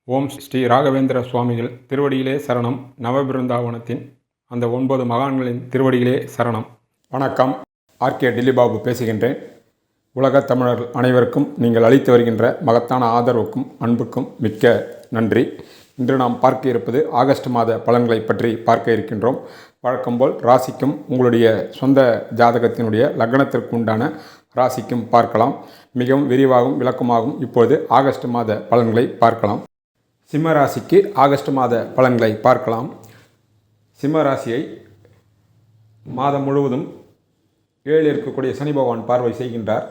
ஓம் ஸ்ரீ ராகவேந்திர சுவாமிகள் திருவடியிலே சரணம். நவபிருந்தாவனத்தின் அந்த 9 மகான்களின் திருவடியிலே சரணம். வணக்கம். ஆர்கே டில்லிபாபு பேசுகின்றேன். உலகத் தமிழர்கள் அனைவருக்கும் நீங்கள் அளித்து வருகின்ற மகத்தான ஆதரவுக்கும் அன்புக்கும் மிக்க நன்றி. இன்று நாம் பார்க்க இருப்பது ஆகஸ்ட் மாத பலன்களை பற்றி பார்க்க இருக்கின்றோம். வழக்கம்போல் ராசிக்கும் உங்களுடைய சொந்த ஜாதகத்தினுடைய லக்னத்திற்கு உண்டான ராசிக்கும் பார்க்கலாம். மிகவும் விரிவாகவும் விளக்கமாகவும் இப்பொழுது ஆகஸ்ட் மாத பலன்களை பார்க்கலாம். சிம்ம ராசிக்கு ஆகஸ்ட் மாத பலன்களை பார்க்கலாம். சிம்ம ராசியை மாதம் முழுவதும் 7 இருக்கக்கூடிய சனி பகவான் பார்வை செய்கின்றார்.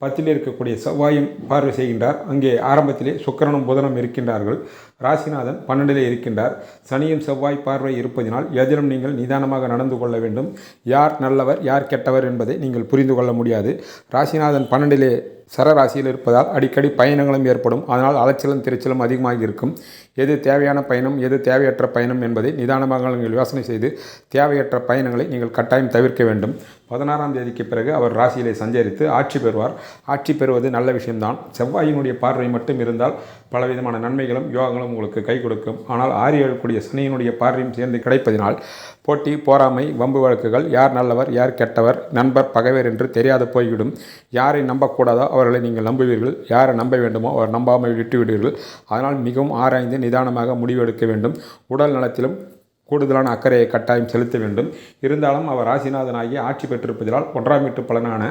10 இருக்கக்கூடிய செவ்வாயும் பார்வை செய்கின்றார். அங்கே ஆரம்பத்திலே சுக்கிரனும் புதனும் இருக்கின்றார்கள். ராசிநாதன் 12 இருக்கின்றார். சனியும் செவ்வாய் பார்வை இருப்பதினால் எதிலும் நீங்கள் நிதானமாக நடந்து கொள்ள வேண்டும். யார் நல்லவர் யார் கெட்டவர் என்பதை நீங்கள் புரிந்து கொள்ள முடியாது. ராசிநாதன் 12 சரராசியில் இருப்பதால் அடிக்கடி பயணங்களும் ஏற்படும். அதனால் அலைச்சலும் திருச்சலும் அதிகமாக இருக்கும். எது தேவையான பயணம் எது தேவையற்ற பயணம் என்பதை நிதானமாக நீங்கள் யோசனை செய்து தேவையற்ற பயணங்களை நீங்கள் கட்டாயம் தவிர்க்க வேண்டும். 16ஆம் தேதிக்கு பிறகு அவர் ராசியிலே சஞ்சரித்து ஆட்சி பெறுவார். ஆட்சி பெறுவது நல்ல விஷயம்தான். செவ்வாயினுடைய பார்வை மட்டும் இருந்தால் பலவிதமான நன்மைகளும் யோகங்களும் உங்களுக்கு கை கொடுக்கும். ஆனால் 6 சனியினுடைய பார்வையும் சேர்ந்து கிடைப்பதினால் போட்டி போராமை வம்பு வழக்குகள், யார் நல்லவர் யார் கெட்டவர், நண்பர் பகைவர் என்று தெரியாது போய்விடும். யாரை நம்பக்கூடாதோ அவர்களை நீங்கள் நம்புவீர்கள். யாரை நம்ப வேண்டுமோ அவர் நம்பாமல் விட்டுவிடுவீர்கள். அதனால் மிகவும் ஆராய்ந்து நிதானமாக முடிவெடுக்க வேண்டும். உடல் நலத்திலும் கூடுதலான அக்கறையை கட்டாயம் செலுத்த வேண்டும். இருந்தாலும் அவர் ராசிநாதனாகி ஆட்சி பெற்றிருப்பதால் 1ஆம் வீட்டு பலனான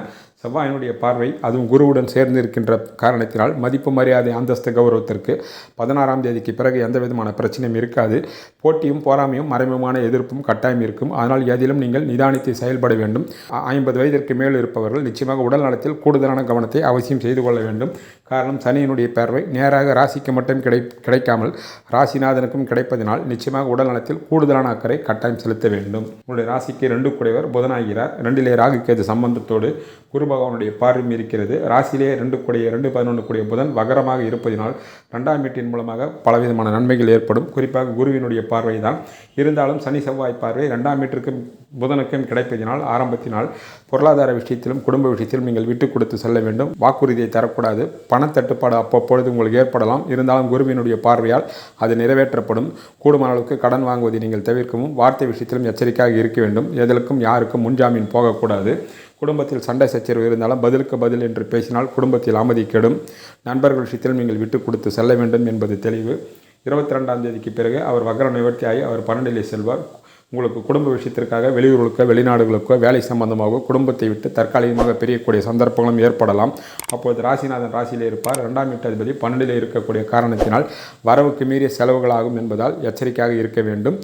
செவ்வாயினுடைய பார்வை அதுவும் குருவுடன் சேர்ந்து இருக்கின்ற காரணத்தினால் மதிப்பு மரியாதை அந்தஸ்து கௌரவத்திற்கு 16ஆம் தேதிக்கு பிறகு எந்த விதமான பிரச்சனையும் இருக்காது. போட்டியும் போராமையும் மறைமுகமான எதிர்ப்பும் கட்டாயம் இருக்கும். அதனால் எதிலும் நீங்கள் நிதானித்து செயல்பட வேண்டும். 50 வயதிற்கு மேல் இருப்பவர்கள் நிச்சயமாக உடல் நலத்தில் கூடுதலான கவனத்தை அவசியம் செய்து கொள்ள வேண்டும். காரணம் சனியினுடைய பார்வை நேராக ராசிக்கு மட்டும் கிடைக்காமல் ராசிநாதனுக்கும் கிடைப்பதனால் நிச்சயமாக உடல் நலத்தில் கூடுதலான அக்கறை கட்டாயம் செலுத்த வேண்டும். உங்களுடைய ராசிக்கு 2 கூடியவர் புதனாகிறார். 2 ராகு கேது சம்பந்தத்தோடு குரு பகவானுடைய பார்வையும் இருக்கிறது. ராசியிலே 2 கூடிய 2-11 கூடிய புதன் வகரமாக இருப்பதினால் 2ஆம் வீட்டின் மூலமாக பலவிதமான நன்மைகள் ஏற்படும். குறிப்பாக குருவினுடைய பார்வை தான். இருந்தாலும் சனி செவ்வாய் பார்வை 2ஆம் வீட்டிற்கும் புதனுக்கும் கிடைப்பதினால் ஆரம்பத்தினால் பொருளாதார விஷயத்திலும் குடும்ப விஷயத்திலும் நீங்கள் விட்டு கொடுத்து செல்ல வேண்டும். வாக்குறுதியை தரக்கூடாது. பணத்தட்டுப்பாடு அப்பப்பொழுது உங்களுக்கு ஏற்படலாம். இருந்தாலும் குருவினுடைய பார்வையால் அது நிறைவேற்றப்படும். கூடுமான அளவுக்கு கடன் வாங்குவதை நீங்கள் தவிர்க்கவும் வார்த்தை விஷயத்திலும் எச்சரிக்கையாக இருக்க வேண்டும். எதற்கும் யாருக்கும் முன்ஜாமீன் போகக்கூடாது. குடும்பத்தில் சண்டை சச்சரவு இருந்தாலும் பதிலுக்கு பதில் என்று பேசினால் குடும்பத்தில் அமைதி கெடும். நண்பர்கள் விஷயத்திலும் நீங்கள் விட்டு கொடுத்து செல்ல வேண்டும் என்பது தெளிவு. 22ஆம் தேதிக்கு பிறகு அவர் வக்ர நிவர்த்தியாகி அவர் 12 செல்வார். உங்களுக்கு குடும்ப விஷயத்திற்காக வெளியூர்களுக்கோ வெளிநாடுகளுக்கோ வேலை சம்பந்தமாக குடும்பத்தை விட்டு தற்காலிகமாக பிரியக்கூடிய சந்தர்ப்பங்களும் ஏற்படலாம். அப்போது ராசிநாதன் ராசியிலே இருப்பார். 2ஆம் வீட்டு அதிபதி 12 இருக்கக்கூடிய காரணத்தினால் வரவுக்கு மீறிய செலவுகளாகும் என்பதால் எச்சரிக்கையாக இருக்க வேண்டும்.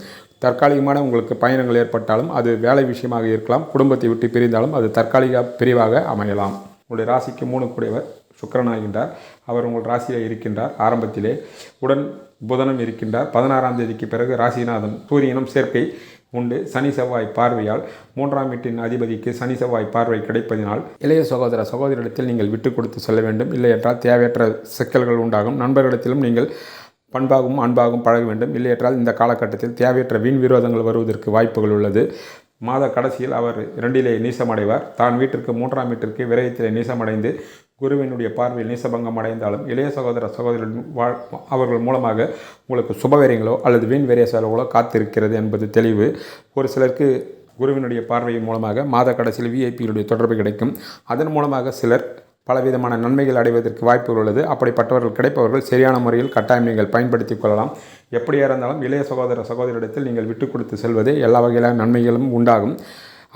தற்காலிகமான உங்களுக்கு பயணங்கள் ஏற்பட்டாலும் அது வேலை விஷயமாக இருக்கலாம். குடும்பத்தை விட்டு பிரிந்தாலும் அது தற்காலிக பிரிவாக அமையலாம். உங்களுடைய ராசிக்கு 3 கூடியவர் சுக்கிரனாகின்றார். அவர் உங்கள் ராசியிலே இருக்கின்றார். ஆரம்பத்திலே உடன் புதனும் இருக்கின்றார். 16ஆம் தேதிக்கு பிறகு ராசிநாதன் சூரியனும் சேர்க்கை உண்டு. சனி செவ்வாய் பார்வையால் 3ஆம் வீட்டின் அதிபதிக்கு சனி செவ்வாய் பார்வை கிடைப்பதினால் இளைய சகோதரிடத்தில் நீங்கள் விட்டு கொடுத்து செல்ல வேண்டும். இல்லையென்றால் தேவையற்ற சிக்கல்கள் உண்டாகும். நண்பர்களிடத்திலும் நீங்கள் பண்பாகவும் அன்பாகவும் பழக வேண்டும். இல்லையென்றால் இந்த காலகட்டத்தில் தேவையற்ற வீண் விரோதங்கள் வருவதற்கு வாய்ப்புகள் உள்ளது. மாத கடைசியில் அவர் 2 நீசமடைவார். தான் வீட்டிற்கு 3ஆம் வீட்டிற்கு விரயத்திலே நீசமடைந்து குருவினுடைய பார்வையில் நீசபங்கம் அடைந்தாலும் இளைய சகோதரன் அவர்கள் மூலமாக உங்களுக்கு சுபவீரியங்களோ அல்லது வீண் வீரிய செலவுகளோ காத்திருக்கிறது என்பது தெளிவு. ஒரு சிலருக்கு குருவினுடைய பார்வையின் மூலமாக மாத கடைசியில் விஐபியுடைய தொடர்பு கிடைக்கும். அதன் மூலமாக சிலர் பலவிதமான நன்மைகள் அடைவதற்கு வாய்ப்புகள் உள்ளது. அப்படிப்பட்டவர்கள் கிடைப்பவர்கள் சரியான முறையில் கட்டாயம் நீங்கள் பயன்படுத்தி கொள்ளலாம். எப்படியா இருந்தாலும் இளைய சகோதரிடத்தில் நீங்கள் விட்டு கொடுத்து செல்வதே எல்லா வகையிலான நன்மைகளும் உண்டாகும்.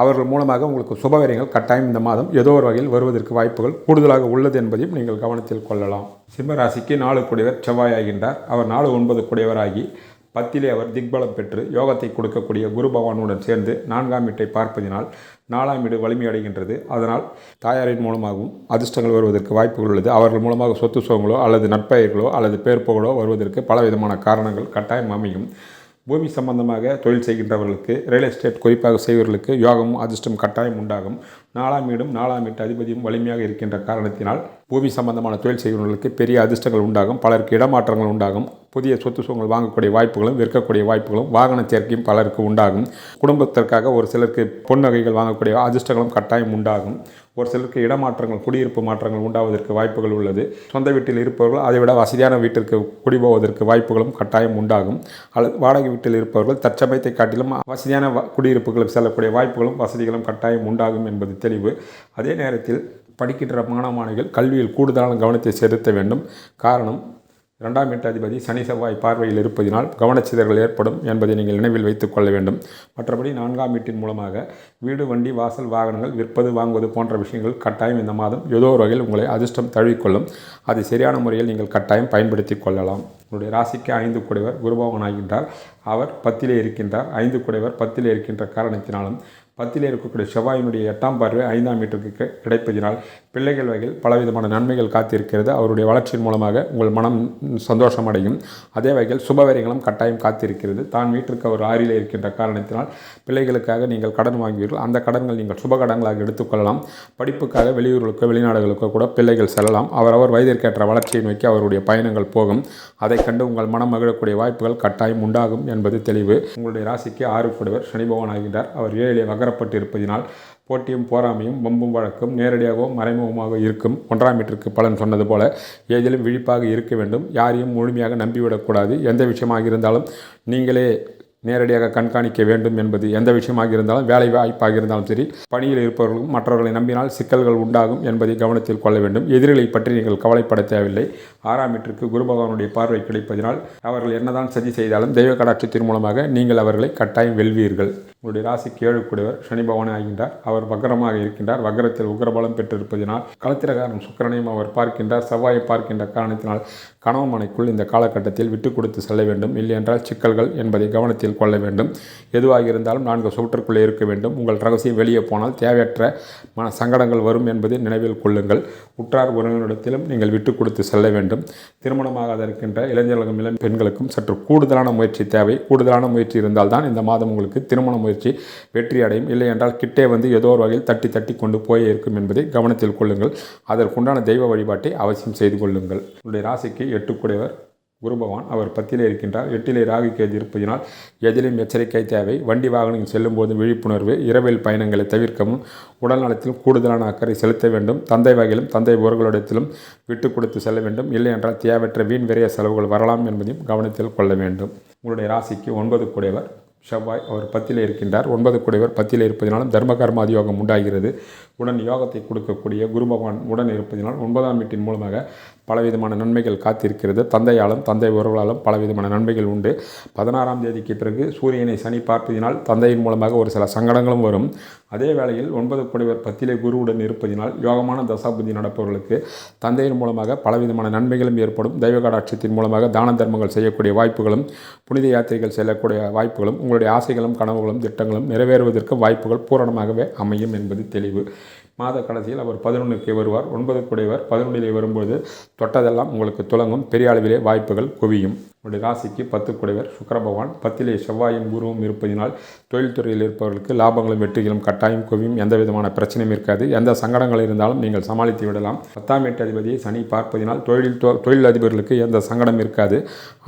அவர்கள் மூலமாக உங்களுக்கு சுபவீரியங்கள் கட்டாயம் இந்த மாதம் ஏதோ ஒரு வகையில் வருவதற்கு வாய்ப்புகள் கூடுதலாக உள்ளது என்பதையும் நீங்கள் கவனத்தில் கொள்ளலாம். சிம்ம ராசிக்கு 4 கூடியவர் செவ்வாய் ஆகின்றார். அவர் 4-9 கூடியவராகி 10 அவர் திக்பலம் பெற்று யோகத்தை கொடுக்கக்கூடிய குரு பகவானுடன் சேர்ந்து 4ஆம் வீட்டை பார்ப்பதினால் 4ஆம் வீடு வலிமையடைகின்றது. அதனால் தாயாரின் மூலமாகவும் அதிர்ஷ்டங்கள் வருவதற்கு வாய்ப்புகள் உள்ளது. அவர்கள் மூலமாக சொத்து சுகங்களோ அல்லது நற்பெயர்களோ அல்லது பேர் புகழோ வருவதற்கு பலவிதமான காரணங்கள் கட்டாயம் அமையும். பூமி சம்பந்தமாக தொழில் செய்கின்றவர்களுக்கு ரியல் எஸ்டேட் குறிப்பாக செய்வர்களுக்கு யோகமும் அதிர்ஷ்டம் கட்டாயம் உண்டாகும். 4ஆம் வீடும் 4ஆம் வீட்டு அதிபதியும் வலிமையாக இருக்கின்ற காரணத்தினால் பூமி சம்பந்தமான தொழில் செய்கிறவர்களுக்கு பெரிய அதிர்ஷ்டங்கள் உண்டாகும். பலருக்கு இடமாற்றங்கள் உண்டாகும். புதிய சொத்து சுகங்கள் வாங்கக்கூடிய வாய்ப்புகளும் விற்கக்கூடிய வாய்ப்புகளும் வாகன சேர்க்கையும் பலருக்கு உண்டாகும். குடும்பத்திற்காக ஒரு சிலருக்கு பொன் நகைகள் வாங்கக்கூடிய அதிர்ஷ்டங்களும் கட்டாயம் உண்டாகும். ஒரு சிலருக்கு இடமாற்றங்கள் குடியிருப்பு மாற்றங்கள் உண்டாவதற்கு வாய்ப்புகள் உள்ளது. சொந்த வீட்டில் இருப்பவர்கள் அதைவிட வசதியான வீட்டிற்கு குடிபோவதற்கு வாய்ப்புகளும் கட்டாயம் உண்டாகும். அல்லது வாடகை வீட்டில் இருப்பவர்கள் தற்சமயத்தை காட்டிலும் வசதியான குடியிருப்புகளுக்கு செல்லக்கூடிய வாய்ப்புகளும் வசதிகளும் கட்டாயம் உண்டாகும் என்பது தெளிவு. அதே நேரத்தில் படிக்கின்ற மாணவர்கள் கல்வியில் கூடுதலான கவனத்தை செலுத்த வேண்டும். காரணம், 2ஆம் வீட்டாதிபதி சனி செவ்வாய் பார்வையில் இருப்பதினால் கவனச்சிதறல் ஏற்படும் என்பதை நீங்கள் நினைவில் வைத்துக் கொள்ள வேண்டும். மற்றபடி 4ஆம் வீட்டின் மூலமாக வீடு, வண்டி, வாசல், வாகனங்கள் விற்பது, வாங்குவது போன்ற விஷயங்கள் கட்டாயம் இந்த மாதம் ஏதோ ஒரு வகையில் உங்களை அதிர்ஷ்டம் தழுவிக்கொள்ளும். அதை சரியான முறையில் நீங்கள் கட்டாயம் பயன்படுத்தி கொள்ளலாம். உங்களுடைய ராசிக்கு 5 குடைவர் குருபகவான் ஆகின்றார். அவர் 10லே இருக்கின்றார். 5 குடைவர் 10லே இருக்கின்ற காரணத்தினாலும் 10லே இருக்கக்கூடிய செவ்வாயினுடைய 8ஆம் பார்வை 5ஆம் வீட்டிற்கு கிடைப்பதினால் பிள்ளைகள் வகையில் பலவிதமான நன்மைகள் காத்திருக்கிறது. அவருடைய வளர்ச்சியின் மூலமாக உங்கள் மனம் சந்தோஷம் அடையும். அதே வகையில் சுபவரிகளும் கட்டாயம் காத்திருக்கிறது. தான் வீட்டிற்கு அவர் 6லே இருக்கின்ற காரணத்தினால் பிள்ளைகளுக்காக நீங்கள் கடன் வாங்குவீர்கள். அந்த கடன்கள் நீங்கள் சுப கடன்களாக எடுத்துக்கொள்ளலாம். படிப்புக்காக வெளியூர்களுக்கோ வெளிநாடுகளுக்கோ கூட பிள்ளைகள் செல்லலாம். அவரவர் வயதிற்கேற்ற வளர்ச்சியை நோக்கி அவருடைய பயணங்கள் போகும். அதை கண்டு உங்கள் மனம் மகிழக்கூடிய வாய்ப்புகள் கட்டாயம் உண்டாகும் என்பது தெளிவு. உங்களுடைய ராசிக்கு 6 குடைவர் சனி பகவான் ஆகின்றார். அவர் 7லே வகரப்பட்டு இருப்பதினால் போட்டியும் போராமையும் வம்பும் வழக்கும் நேரடியாகவும் மறைமுகமாக இருக்கும். 1ஆம் வீட்டிற்கு பலன் சொன்னது போல ஏதிலும் விழிப்பாக இருக்க வேண்டும். யாரையும் முழுமையாக நம்பிவிடக்கூடாது. எந்த விஷயமாக இருந்தாலும் நீங்களே நேரடியாக கண்காணிக்க வேண்டும் என்பது எந்த விஷயமாக இருந்தாலும், வேலை வாய்ப்பாக இருந்தாலும் சரி, பணியில் இருப்பவர்களும் மற்றவர்களை நம்பினால் சிக்கல்கள் உண்டாகும் என்பதை கவனத்தில் கொள்ள வேண்டும். எதிரிகளை பற்றி நீங்கள் கவலைப்பட தேவையில்லை. 6ஆம் வீட்டிற்கு குரு பகவானுடைய பார்வை கிடைப்பதினால் அவர்கள் என்னதான் சதி செய்தாலும் தெய்வ கடாட்சத்தின் மூலமாக நீங்கள் அவர்களை கட்டாயம் வெல்வீர்கள். உங்களுடைய ராசிக்கு 7 குடைவர் சனி பகவான் ஆகின்றார். அவர் வக்ரமாக இருக்கின்றார். வக்ரத்தில் உக்ரபலம் பெற்றிருப்பதினால் களத்திரகாரன் சுக்கிரனையும் அவர் பார்க்கின்றார். செவ்வாயை பார்க்கின்ற காரணத்தினால் கணவன் மனைக்குள் இந்த காலகட்டத்தில் விட்டு கொடுத்து செல்ல வேண்டும். இல்லையென்றால் சிக்கல்கள் என்பதை கவனத்தில் கொள்ள வேண்டும். எதுவாக இருந்தாலும் 4 சுவற்றுக்குள்ளே இருக்க வேண்டும். உங்கள் ரகசியம் வெளியே போனால் தேவையற்ற சங்கடங்கள் வரும் என்பதை நினைவில் கொள்ளுங்கள். உற்றார் உறவினரிடத்திலும் நீங்கள் விட்டு கொடுத்து செல்ல வேண்டும். திருமணமாக இருக்கின்ற இளைஞர்களும் இளம் பெண்களுக்கும் சற்று கூடுதலான முயற்சி தேவை. கூடுதலான முயற்சி இருந்தால்தான் இந்த மாதம் உங்களுக்கு திருமண முயற்சி வெற்றி அடையும். இல்லை என்றால் கிட்டே வந்து ஏதோ ஒரு வகையில் தட்டி கொண்டு போயே இருக்கும் என்பதை கவனத்தில் கொள்ளுங்கள். அதற்குண்டான தெய்வ வழிபாட்டை அவசியம் செய்து கொள்ளுங்கள். உங்களுடைய ராசிக்கு 8 குடைவர் குரு பகவான். அவர் 10லே இருக்கின்றார். 8லே ராகு கேது இருப்பதினால் எதிலும் எச்சரிக்கை தேவை. வண்டி வாகனங்கள் செல்லும் போது விழிப்புணர்வு. இரவில் பயணங்களை தவிர்க்கவும் உடல் நலத்திலும் கூடுதலான அக்கறை செலுத்த வேண்டும். தந்தை வகையிலும் தந்தை உறவுகளிடத்திலும் விட்டு கொடுத்து செல்ல வேண்டும். இல்லை என்றால் தேவையற்ற வீண் விரைய செலவுகள் வரலாம் என்பதையும் கவனத்தில் கொள்ள வேண்டும். உங்களுடைய ராசிக்கு 9 குடைவர் செவ்வாய். அவர் 10லே இருக்கின்றார். 9 குடைவர் 10லே இருப்பதினாலும் தர்ம கர்மாதி யோகம் உண்டாகிறது. உடன் யோகத்தை கொடுக்கக்கூடிய குரு பகவான் உடன் இருப்பதினால் 9ஆம் வீட்டின் மூலமாக பலவிதமான நன்மைகள் காத்திருக்கிறது. தந்தையாலும் தந்தை உறவுகளாலும் பலவிதமான நன்மைகள் உண்டு. 16ஆம் தேதிக்கு பிறகு சூரியனை சனி பார்ப்பதினால் தந்தையின் மூலமாக ஒரு சில சங்கடங்களும் வரும். அதே வேளையில் 9 குடைவர் 10லே குருவுடன் இருப்பதினால் யோகமான தசாபுத்தி நடப்பவர்களுக்கு தந்தையின் மூலமாக பலவிதமான நன்மைகளும் ஏற்படும். தெய்வ கடாட்சத்தின் மூலமாக தான தர்மங்கள் செய்யக்கூடிய வாய்ப்புகளும் புனித யாத்திரைகள் செல்லக்கூடிய வாய்ப்புகளும் உங்களுடைய ஆசைகளும் கனவுகளும் திட்டங்களும் நிறைவேறுவதற்கு வாய்ப்புகள் பூரணமாகவே அமையும் என்பது தெளிவு. மாத கடைசியில் அவர் 11க்கு வருவார். 9 குடைவர் 11லே வரும்போது தொட்டதெல்லாம் உங்களுக்கு துலங்கும். பெரிய அளவிலே வாய்ப்புகள் குவியும். உங்களுடைய ராசிக்கு 10 குடைவர் சுக்கிர பகவான். 10லே செவ்வாயும் குருவும் இருப்பதினால் தொழில்துறையில் இருப்பவர்களுக்கு லாபங்களும் வெற்றிகளும் கட்டாயம் குவியும். எந்த விதமான பிரச்சனையும் இருக்காது. எந்த சங்கடங்கள் இருந்தாலும் நீங்கள் சமாளித்து விடலாம். 10ஆம் வீட்டு அதிபதியை சனி பார்ப்பதினால் தொழில் அதிபர்களுக்கு எந்த சங்கடம் இருக்காது.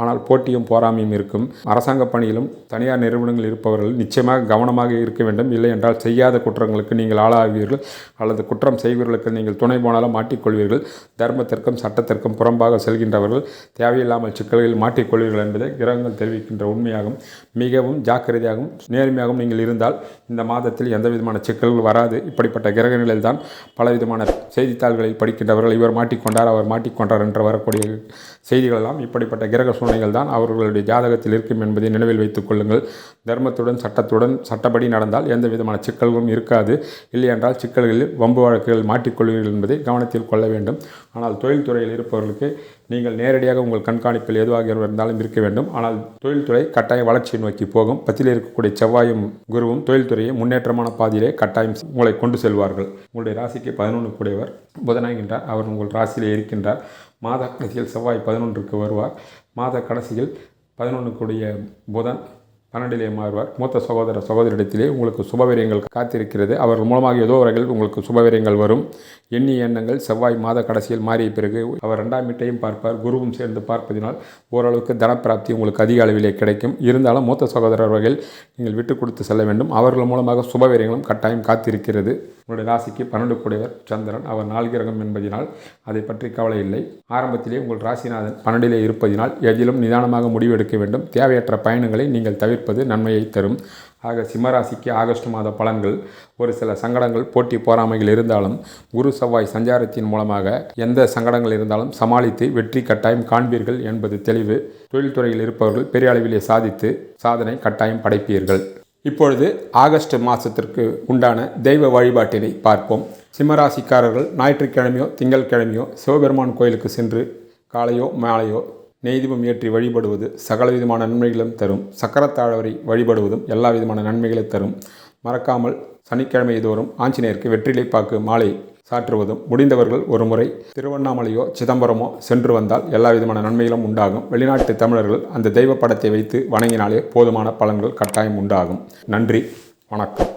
ஆனால் போட்டியும் போராமையும் இருக்கும். அரசாங்க பணியிலும் தனியார் நிறுவனங்கள் இருப்பவர்கள் நிச்சயமாக கவனமாக இருக்க வேண்டும். இல்லை என்றால் செய்யாத குற்றங்களுக்கு நீங்கள் ஆளாகுவீர்கள். அல்லது குற்றம் செய்வர்களுக்கு நீங்கள் துணை போனாலும் மாட்டிக்கொள்வீர்கள். தர்மத்திற்கும் சட்டத்திற்கும் புறம்பாக செல்கின்றவர்கள் தேவையில்லாமல் சிக்கல்களில் மாட்டிக்கொள்வீர்கள் என்பதை கிரகங்கள் தெரிவிக்கின்ற உண்மையாகும். மிகவும் ஜாக்கிரதையாகவும் நேர்மையாகவும் நீங்கள் இருந்தால் இந்த மாதத்தில் எந்த விதமான சிக்கல்கள் வராது. இப்படிப்பட்ட கிரக நிலையில்தான் பலவிதமான செய்தித்தாள்களில் படிக்கின்றவர்கள் இவர் மாட்டிக்கொண்டார் அவர் மாட்டிக்கொண்டார் என்று வரக்கூடிய செய்திகளெல்லாம் இப்படிப்பட்ட கிரக சூழ்நிலைகள் தான் அவர்களுடைய ஜாதகத்தில் இருக்கும் என்பதை நினைவில் வைத்துக் கொள்ளுங்கள். தர்மத்துடன் சட்டத்துடன் சட்டப்படி நடந்தால் எந்த விதமான சிக்கல்களும் இருக்காது. இல்லை என்றால் சிக்கல்களில் வம்பு வழக்குகள் மாட்டிக்கொள்வீர்கள் என்பதை கவனத்தில் கொள்ள வேண்டும். ஆனால் தொழில்துறையில் இருப்பவர்களுக்கு நீங்கள் நேரடியாக உங்கள் கண்காணிப்பில் எதுவாக இருந்தாலும் இருக்க வேண்டும். ஆனால் தொழில்துறை கட்டாய வளர்ச்சியை நோக்கி போகும். 10ல் இருக்கக்கூடிய செவ்வாயும் குருவும் தொழில்துறையை முன்னேற்றமான பாதையிலே கட்டாயம் உங்களை கொண்டு செல்வார்கள். உங்களுடைய ராசிக்கு 11 கூடியவர் புதனாகின்றார். அவர் உங்கள் ராசியிலே இருக்கின்றார். மாத கடைசியில் செவ்வாய் 11க்கு வருவார். மாத கடைசியில் 11 கூடிய புதன் 12 மாறுவார். மூத்த சகோதர சகோதரிடத்திலே உங்களுக்கு சுபவீரியங்கள் காத்திருக்கிறது. அவர்கள் மூலமாக ஏதோ வரையில் உங்களுக்கு சுபவீரியங்கள் வரும். எண்ணிய எண்ணங்கள் செவ்வாய் மாத கடைசியில் மாறிய பிறகு அவர் 2ஆம் வீட்டையும் பார்ப்பார். குருவும் சேர்ந்து பார்ப்பதினால் ஓரளவுக்கு தனப்பிராப்தி உங்களுக்கு அதிக அளவிலே கிடைக்கும். இருந்தாலும் மூத்த சகோதரர் வகையில் நீங்கள் விட்டு கொடுத்து செல்ல வேண்டும். அவர்கள் மூலமாக சுபவீரியங்களும் கட்டாயம் காத்திருக்கிறது. உங்களுடைய ராசிக்கு 12 கூடியவர் சந்திரன். அவர் 4 கிரகம் என்பதினால் அதை பற்றி கவலை இல்லை. ஆரம்பத்திலே உங்கள் ராசிநாதன் 12 இருப்பதினால் எதிலும் நிதானமாக முடிவெடுக்க வேண்டும். தேவையற்ற பயணங்களை நீங்கள் தவிர்ப்பது நன்மையை தரும். ஆக சிம்மராசிக்கு ஆகஸ்ட் மாத பலன்கள். ஒரு சில சங்கடங்கள், போட்டி போராமைகள் இருந்தாலும் குரு செவ்வாய் சஞ்சாரத்தின் மூலமாக எந்த சங்கடங்கள் இருந்தாலும் சமாளித்து வெற்றி கட்டாயம் காண்பீர்கள் என்பது தெளிவு. தொழில்துறையில் இருப்பவர்கள் பெரிய அளவிலே சாதித்து சாதனை கட்டாயம் படைப்பீர்கள். இப்பொழுது ஆகஸ்ட் மாதத்திற்கு உண்டான தெய்வ வழிபாட்டினை பார்ப்போம். சிம்மராசிக்காரர்கள் ஞாயிற்றுக்கிழமையோ திங்கட்கிழமையோ சிவபெருமான் கோயிலுக்கு சென்று காலையோ மாலையோ நெய்தீபம் ஏற்றி வழிபடுவது சகல விதமான நன்மைகளும் தரும். சக்கரத்தாழ்வரை வழிபடுவதும் எல்லா விதமான நன்மைகளை தரும். மறக்காமல் சனிக்கிழமை தோறும் ஆஞ்சநேயருக்கு வெற்றிலை பாக்கு மாலை சாற்றுவதும், முடிந்தவர்கள் ஒரு முறை திருவண்ணாமலையோ சிதம்பரமோ சென்று வந்தால் எல்லா விதமான நன்மைகளும் உண்டாகும். வெளிநாட்டு தமிழர்கள் அந்த தெய்வ படத்தை வைத்து வணங்கினாலே போதுமான பலன்கள் கட்டாயம் உண்டாகும். நன்றி, வணக்கம்.